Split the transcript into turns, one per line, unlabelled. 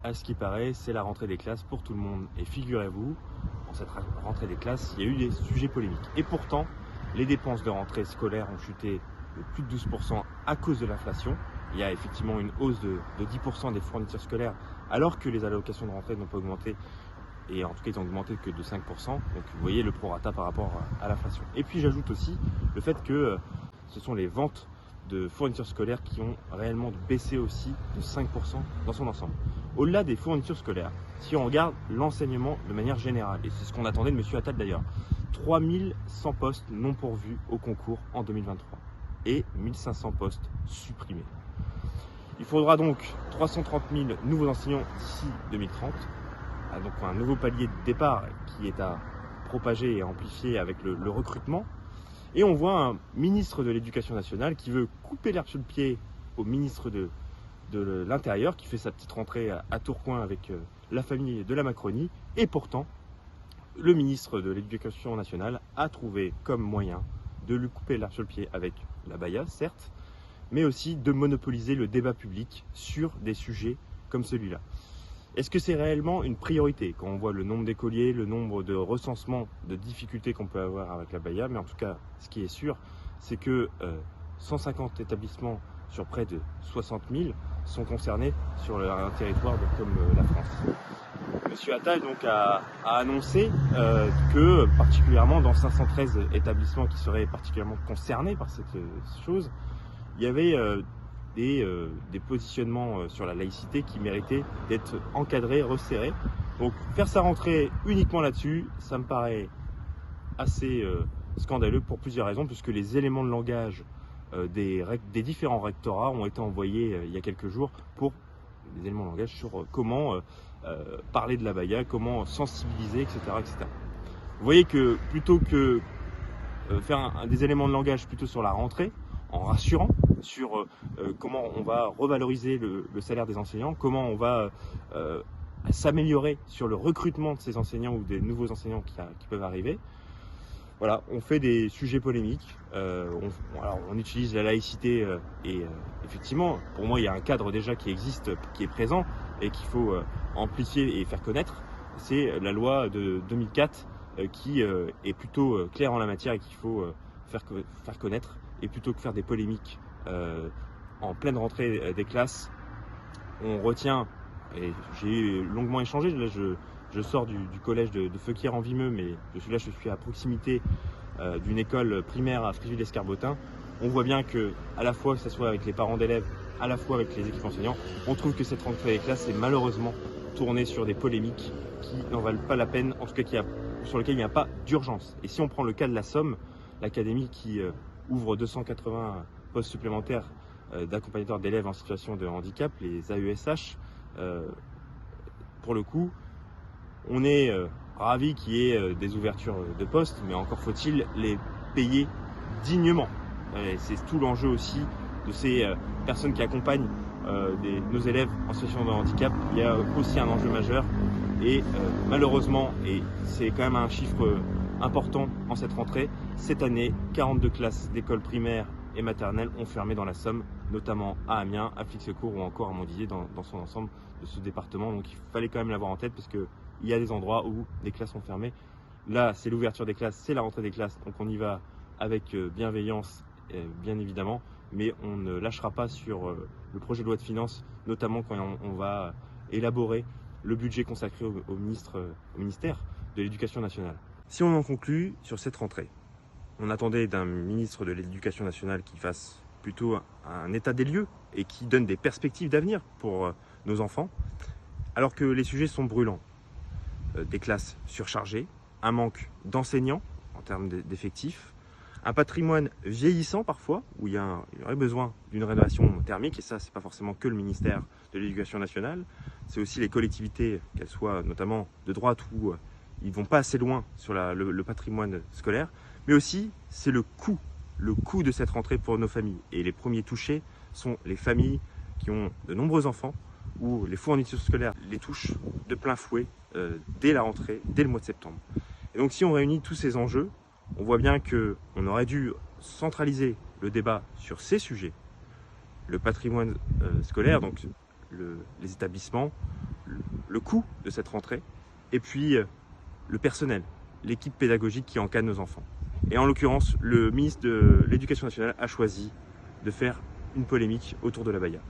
À ce qui paraît, c'est la rentrée des classes pour tout le monde. Et figurez-vous, dans cette rentrée des classes, il y a eu des sujets polémiques. Et pourtant, les dépenses de rentrée scolaire ont chuté de plus de 12% à cause de l'inflation. Il y a effectivement une hausse de 10% des fournitures scolaires, alors que les allocations de rentrée n'ont pas augmenté. Et en tout cas, ils n'ont augmenté que de 5%. Donc vous voyez le prorata par rapport à l'inflation. Et puis j'ajoute aussi le fait que ce sont les ventes de fournitures scolaires qui ont réellement baissé aussi de 5% dans son ensemble. Au-delà des fournitures scolaires, si on regarde l'enseignement de manière générale, et c'est ce qu'on attendait de M. Attal d'ailleurs, 3100 postes non pourvus au concours en 2023 et 1500 postes supprimés. Il faudra donc 330 000 nouveaux enseignants d'ici 2030, donc un nouveau palier de départ qui est à propager et amplifier avec le recrutement. Et on voit un ministre de l'Éducation nationale qui veut couper l'herbe sur le pied au ministre de l'Intérieur, qui fait sa petite rentrée à Tourcoing avec la famille de la Macronie. Et pourtant, le ministre de l'Éducation nationale a trouvé comme moyen de lui couper l'herbe sur le pied avec la baya, certes, mais aussi de monopoliser le débat public sur des sujets comme celui-là. Est-ce que c'est réellement une priorité quand on voit le nombre d'écoliers, le nombre de recensements de difficultés qu'on peut avoir avec la baya? Mais en tout cas, ce qui est sûr, c'est que 150 établissements sur près de 60 000 sont concernés sur un territoire comme la France. Monsieur Attal donc a annoncé que particulièrement dans 513 établissements qui seraient particulièrement concernés par cette chose, il y avait des positionnements sur la laïcité qui méritaient d'être encadrés, resserrés. Donc faire sa rentrée uniquement là-dessus, ça me paraît assez scandaleux pour plusieurs raisons, puisque les éléments de langage des différents rectorats ont été envoyés il y a quelques jours pour des éléments de langage sur comment parler de la baya, comment sensibiliser, etc., etc. Vous voyez que plutôt que faire des éléments de langage plutôt sur la rentrée, en rassurant sur comment on va revaloriser le salaire des enseignants, comment on va s'améliorer sur le recrutement de ces enseignants ou des nouveaux enseignants qui peuvent arriver. Voilà, on fait des sujets polémiques, on utilise la laïcité et effectivement, pour moi, il y a un cadre déjà qui existe, qui est présent et qu'il faut amplifier et faire connaître. C'est la loi de 2004 qui est plutôt claire en la matière et qu'il faut faire connaître. Et plutôt que faire des polémiques en pleine rentrée des classes, on retient, et j'ai longuement échangé, là je sors du collège de Feuquières-en-Vimeux, mais je suis à proximité d'une école primaire à Fréjus-l'Escarbotin. On voit bien que, à la fois que ce soit avec les parents d'élèves, à la fois avec les équipes enseignants, on trouve que cette rentrée des classes est malheureusement tournée sur des polémiques qui n'en valent pas la peine, en tout cas sur lesquelles il n'y a pas d'urgence. Et si on prend le cas de la Somme, l'académie qui ouvre 280 postes supplémentaires d'accompagnateurs d'élèves en situation de handicap, les AESH, pour le coup, on est ravis qu'il y ait des ouvertures de postes, mais encore faut-il les payer dignement. C'est tout l'enjeu aussi de ces personnes qui accompagnent nos élèves en situation de handicap. Il y a aussi un enjeu majeur et malheureusement, et c'est quand même un chiffre important en cette rentrée, cette année, 42 classes d'écoles primaires et maternelles ont fermé dans la Somme, notamment à Amiens, à Flixecourt ou encore à Montdidier dans son ensemble de ce département. Donc il fallait quand même l'avoir en tête parce qu'il y a des endroits où des classes sont fermées. Là, c'est l'ouverture des classes, c'est la rentrée des classes, donc on y va avec bienveillance, bien évidemment, mais on ne lâchera pas sur le projet de loi de finances, notamment quand on va élaborer le budget consacré au ministère de l'Éducation nationale. Si on en conclut sur cette rentrée, on attendait d'un ministre de l'Éducation nationale qui fasse plutôt un état des lieux et qui donne des perspectives d'avenir pour nos enfants, alors que les sujets sont brûlants. Des classes surchargées, un manque d'enseignants en termes d'effectifs, un patrimoine vieillissant parfois, où il y aurait besoin d'une rénovation thermique, et ça, c'est pas forcément que le ministère de l'Éducation nationale, c'est aussi les collectivités, qu'elles soient notamment de droite ou ils ne vont pas assez loin sur le patrimoine scolaire, mais aussi c'est le coût de cette rentrée pour nos familles. Et les premiers touchés sont les familles qui ont de nombreux enfants, où les fournitures scolaires les touchent de plein fouet dès la rentrée, dès le mois de septembre. Et donc si on réunit tous ces enjeux, on voit bien qu'on aurait dû centraliser le débat sur ces sujets, le patrimoine scolaire, donc les établissements, le coût de cette rentrée, et puis le personnel, l'équipe pédagogique qui encadre nos enfants. Et en l'occurrence, le ministre de l'Éducation nationale a choisi de faire une polémique autour de l'abaya.